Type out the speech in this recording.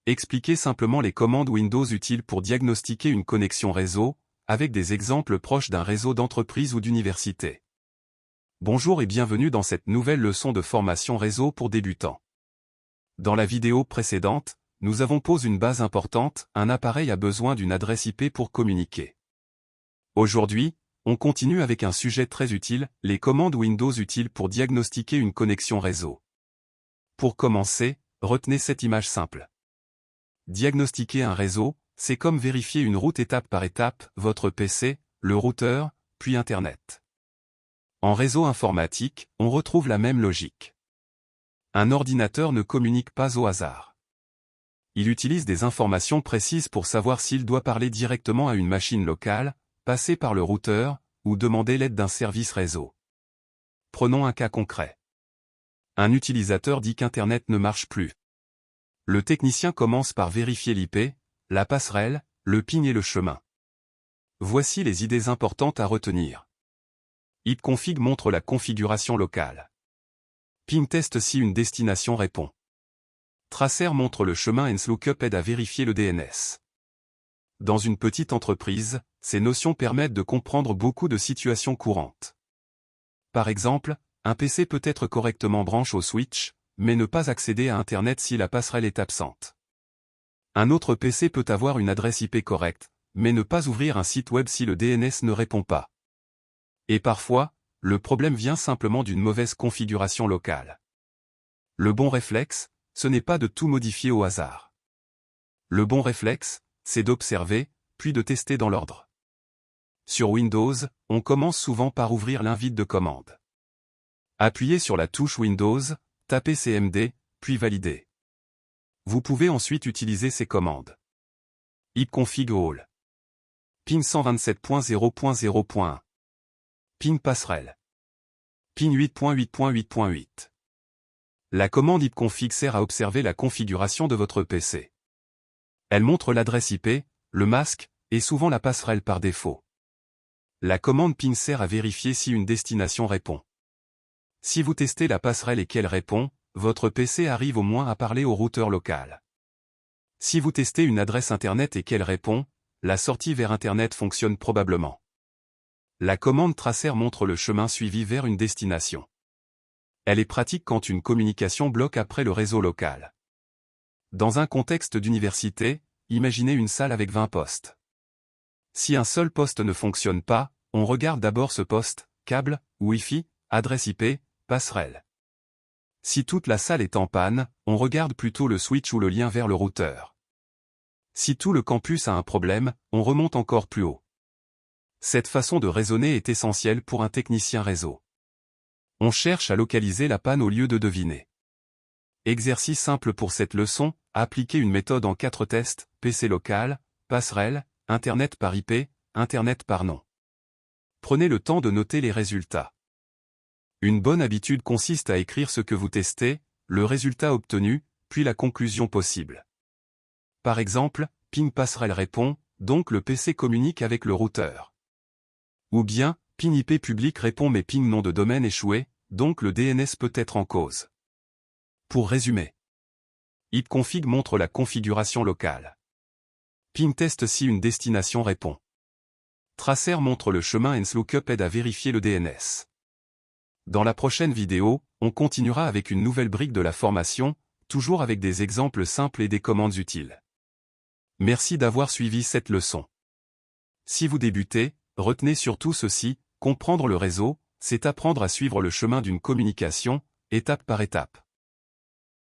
Expliquez simplement les commandes Windows utiles pour diagnostiquer une connexion réseau, avec des exemples proches d'un réseau d'entreprise ou d'université. Bonjour et bienvenue dans cette nouvelle leçon de formation réseau pour débutants. Dans la vidéo précédente, nous avons posé une base importante, un appareil a besoin d'une adresse IP pour communiquer. Aujourd'hui, on continue avec un sujet très utile, les commandes Windows utiles pour diagnostiquer une connexion réseau. Pour commencer, retenez cette image simple. Diagnostiquer un réseau, c'est comme vérifier une route étape par étape, votre PC, le routeur, puis Internet. En réseau informatique, on retrouve la même logique. Un ordinateur ne communique pas au hasard. Il utilise des informations précises pour savoir s'il doit parler directement à une machine locale, passer par le routeur, ou demander l'aide d'un service réseau. Prenons un cas concret. Un utilisateur dit qu'Internet ne marche plus. Le technicien commence par vérifier l'IP, la passerelle, le PIN et le chemin. Voici les idées importantes à retenir. ipconfig montre la configuration locale. PIN teste si une destination répond. Tracer montre le chemin et Nslookup aide à vérifier le DNS. Dans une petite entreprise, ces notions permettent de comprendre beaucoup de situations courantes. Par exemple, un PC peut être correctement branché au switch, mais ne pas accéder à Internet si la passerelle est absente. Un autre PC peut avoir une adresse IP correcte, mais ne pas ouvrir un site web si le DNS ne répond pas. Et parfois, le problème vient simplement d'une mauvaise configuration locale. Le bon réflexe, ce n'est pas de tout modifier au hasard. Le bon réflexe, c'est d'observer, puis de tester dans l'ordre. Sur Windows, on commence souvent par ouvrir l'invite de commande. Appuyez sur la touche Windows, tapez CMD, puis validez. Vous pouvez ensuite utiliser ces commandes. ipconfig all. PIN 127.0.0.1. PIN passerelle. PIN 8.8.8.8. La commande ipconfig sert à observer la configuration de votre PC. Elle montre l'adresse IP, le masque, et souvent la passerelle par défaut. La commande PIN sert à vérifier si une destination répond. Si vous testez la passerelle et qu'elle répond, votre PC arrive au moins à parler au routeur local. Si vous testez une adresse Internet et qu'elle répond, la sortie vers Internet fonctionne probablement. La commande tracer montre le chemin suivi vers une destination. Elle est pratique quand une communication bloque après le réseau local. Dans un contexte d'université, imaginez une salle avec 20 postes. Si un seul poste ne fonctionne pas, on regarde d'abord ce poste, câble, Wi-Fi, adresse IP, passerelle. Si toute la salle est en panne, on regarde plutôt le switch ou le lien vers le routeur. Si tout le campus a un problème, on remonte encore plus haut. Cette façon de raisonner est essentielle pour un technicien réseau. On cherche à localiser la panne au lieu de deviner. Exercice simple pour cette leçon, appliquez une méthode en 4 tests, PC local, passerelle, Internet par IP, Internet par nom. Prenez le temps de noter les résultats. Une bonne habitude consiste à écrire ce que vous testez, le résultat obtenu, puis la conclusion possible. Par exemple, PIN passerelle répond, donc le PC communique avec le routeur. Ou bien, PIN IP public répond mais PIN nom de domaine échoué, donc le DNS peut être en cause. Pour résumer, ipconfig montre la configuration locale. PIN teste si une destination répond. Tracer montre le chemin et Nslookup aide à vérifier le DNS. Dans la prochaine vidéo, on continuera avec une nouvelle brique de la formation, toujours avec des exemples simples et des commandes utiles. Merci d'avoir suivi cette leçon. Si vous débutez, retenez surtout ceci, comprendre le réseau, c'est apprendre à suivre le chemin d'une communication, étape par étape.